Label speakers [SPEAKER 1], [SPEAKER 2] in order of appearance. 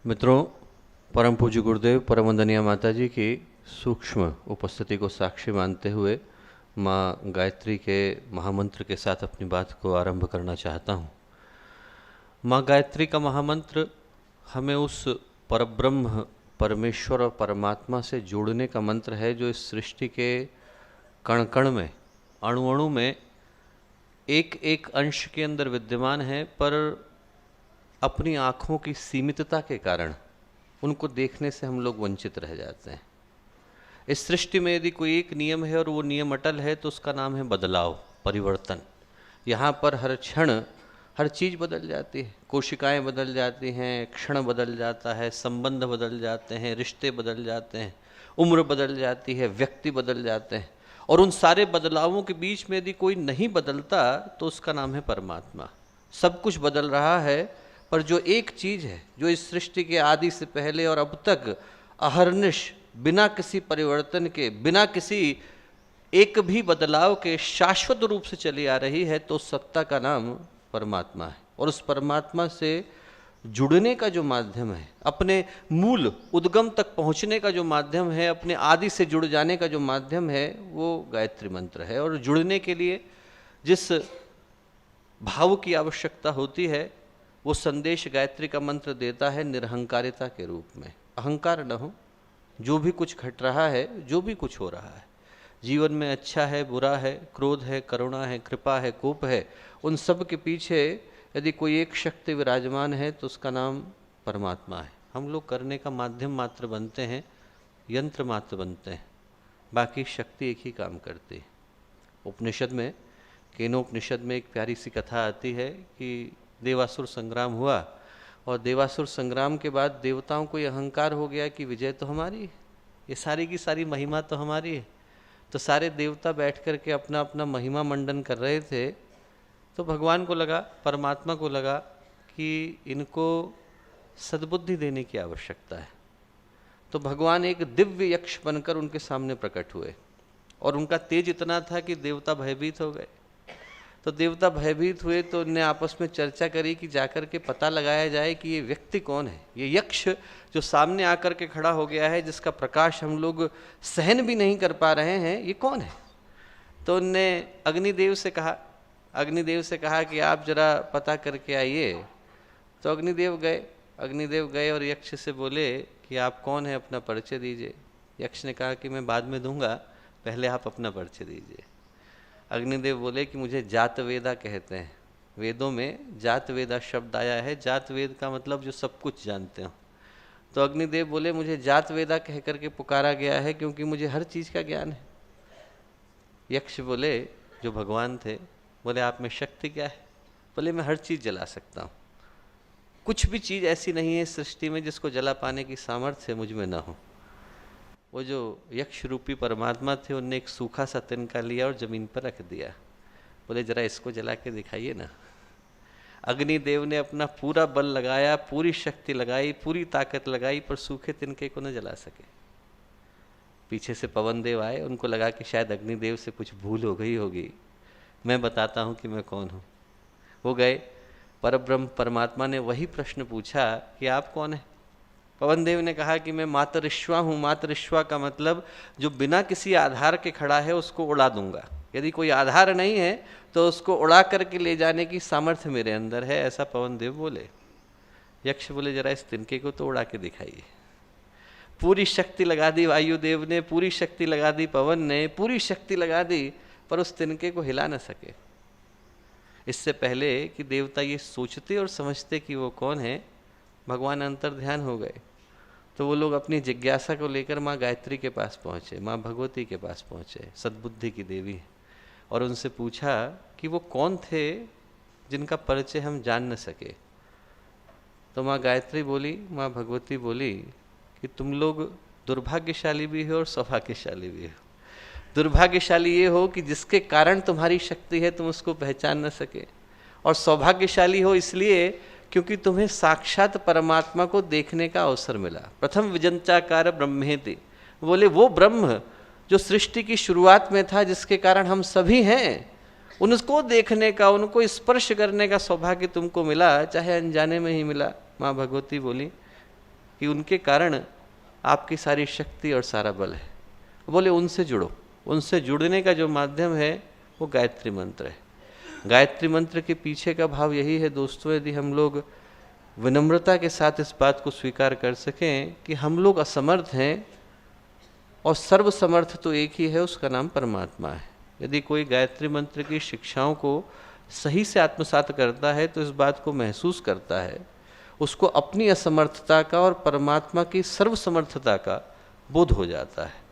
[SPEAKER 1] मित्रों, परम पूज्य गुरुदेव परम वंदनीय माता जी की सूक्ष्म उपस्थिति को साक्षी मानते हुए माँ गायत्री के महामंत्र के साथ अपनी बात को आरंभ करना चाहता हूँ। माँ गायत्री का महामंत्र हमें उस परब्रह्म परमेश्वर और परमात्मा से जोड़ने का मंत्र है जो इस सृष्टि के कण कण में, अणु अणु में एक एक अंश के अंदर विद्यमान है, पर अपनी आँखों की सीमितता के कारण उनको देखने से हम लोग वंचित रह जाते हैं। इस सृष्टि में यदि कोई एक नियम है और वो नियम अटल है तो उसका नाम है बदलाव, परिवर्तन। यहाँ पर हर क्षण हर चीज़ बदल जाती है, कोशिकाएं बदल जाती हैं, क्षण बदल जाता है, संबंध बदल जाते हैं, रिश्ते बदल जाते हैं, उम्र बदल जाती है, व्यक्ति बदल जाते हैं। और उन सारे बदलावों के बीच में यदि कोई नहीं बदलता तो उसका नाम है परमात्मा। सब कुछ बदल रहा है, पर जो एक चीज़ है जो इस सृष्टि के आदि से पहले और अब तक अहर्निश बिना किसी परिवर्तन के, बिना किसी एक भी बदलाव के शाश्वत रूप से चली आ रही है, तो उस सत्ता का नाम परमात्मा है। और उस परमात्मा से जुड़ने का जो माध्यम है, अपने मूल उद्गम तक पहुंचने का जो माध्यम है, अपने आदि से जुड़ जाने का जो माध्यम है, वो गायत्री मंत्र है। और जुड़ने के लिए जिस भाव की आवश्यकता होती है वो संदेश गायत्री का मंत्र देता है निरहंकारिता के रूप में। अहंकार न हो, जो भी कुछ घट रहा है, जो भी कुछ हो रहा है जीवन में, अच्छा है, बुरा है, क्रोध है, करुणा है, कृपा है, कोप है, उन सब के पीछे यदि कोई एक शक्ति विराजमान है तो उसका नाम परमात्मा है। हम लोग करने का माध्यम मात्र बनते हैं, यंत्र मात्र बनते हैं, बाकी शक्ति एक ही काम करती है। उपनिषद में, केनोपनिषद में एक प्यारी सी कथा आती है कि देवासुर संग्राम हुआ और देवासुर संग्राम के बाद देवताओं को ये अहंकार हो गया कि विजय तो हमारी है, ये सारी की सारी महिमा तो हमारी है। तो सारे देवता बैठ कर के अपना अपना महिमा मंडन कर रहे थे। तो भगवान को लगा, परमात्मा को लगा कि इनको सद्बुद्धि देने की आवश्यकता है। तो भगवान एक दिव्य यक्ष बनकर उनके सामने प्रकट हुए और उनका तेज इतना था कि देवता भयभीत हो गए। तो देवता भयभीत हुए तो उन्हें आपस में चर्चा करी कि जाकर के पता लगाया जाए कि ये व्यक्ति कौन है, ये यक्ष जो सामने आकर के खड़ा हो गया है, जिसका प्रकाश हम लोग सहन भी नहीं कर पा रहे हैं, ये कौन है। तो उनने अग्निदेव से कहा कि आप जरा पता करके आइए। तो अग्निदेव गए और यक्ष से बोले कि आप कौन है, अपना परिचय दीजिए। यक्ष ने कहा कि मैं बाद में दूंगा, पहले आप अपना परिचय दीजिए। अग्निदेव बोले कि मुझे जात वेदा कहते हैं। वेदों में जात वेदा शब्द आया है, जात वेद का मतलब जो सब कुछ जानते हो। तो अग्निदेव बोले मुझे जात वेदा कह करके पुकारा गया है क्योंकि मुझे हर चीज़ का ज्ञान है। यक्ष बोले, जो भगवान थे, बोले आप में शक्ति क्या है। बोले मैं हर चीज़ जला सकता हूँ, कुछ भी चीज़ ऐसी नहीं है सृष्टि में जिसको जला पाने की सामर्थ्य मुझ में ना हो। वो जो यक्ष रूपी परमात्मा थे, उनने एक सूखा सा तिनका लिया और जमीन पर रख दिया। बोले जरा इसको जला के दिखाइए ना। अग्निदेव ने अपना पूरा बल लगाया, पूरी शक्ति लगाई, पूरी ताकत लगाई, पर सूखे तिनके को न जला सके। पीछे से पवन देव आए, उनको लगा कि शायद अग्निदेव से कुछ भूल हो गई होगी, मैं बताता हूँ कि मैं कौन हूँ। वो गए, परब्रह्म परमात्मा ने वही प्रश्न पूछा कि आप कौन है। पवन देव ने कहा कि मैं मातरिश्वा हूँ। मातरिश्वा का मतलब जो बिना किसी आधार के खड़ा है उसको उड़ा दूंगा। यदि कोई आधार नहीं है तो उसको उड़ा करके ले जाने की सामर्थ्य मेरे अंदर है, ऐसा पवन देव बोले। यक्ष बोले जरा इस तिनके को तो उड़ा के दिखाइए। पूरी शक्ति लगा दी वायुदेव ने, पूरी शक्ति लगा दी पवन ने, पूरी शक्ति लगा दी, पर उस तिनके को हिला न सके। इससे पहले कि देवता ये सोचते और समझते कि वो कौन है, भगवान अंतर ध्यान हो गए। तो वो लोग अपनी जिज्ञासा को लेकर माँ गायत्री के पास पहुँचे, माँ भगवती के पास पहुँचे, सद्बुद्धि की देवी, और उनसे पूछा कि वो कौन थे जिनका परिचय हम जान न सके। तो माँ गायत्री बोली, माँ भगवती बोली कि तुम लोग दुर्भाग्यशाली भी हो और सौभाग्यशाली भी हो। दुर्भाग्यशाली ये हो कि जिसके कारण तुम्हारी शक्ति है तुम उसको पहचान न सके, और सौभाग्यशाली हो इसलिए क्योंकि तुम्हें साक्षात परमात्मा को देखने का अवसर मिला। प्रथम विजंचाकार ब्रह्मेति, बोले वो ब्रह्म जो सृष्टि की शुरुआत में था, जिसके कारण हम सभी हैं, उनको देखने का, उनको स्पर्श करने का सौभाग्य तुमको मिला, चाहे अनजाने में ही मिला। माँ भगवती बोली कि उनके कारण आपकी सारी शक्ति और सारा बल है। बोले उनसे जुड़ो। उनसे जुड़ने का जो माध्यम है वो गायत्री मंत्र है। गायत्री मंत्र के पीछे का भाव यही है दोस्तों, यदि हम लोग विनम्रता के साथ इस बात को स्वीकार कर सकें कि हम लोग असमर्थ हैं और सर्वसमर्थ तो एक ही है, उसका नाम परमात्मा है। यदि कोई गायत्री मंत्र की शिक्षाओं को सही से आत्मसात करता है तो इस बात को महसूस करता है, उसको अपनी असमर्थता का और परमात्मा की सर्वसमर्थता का बोध हो जाता है।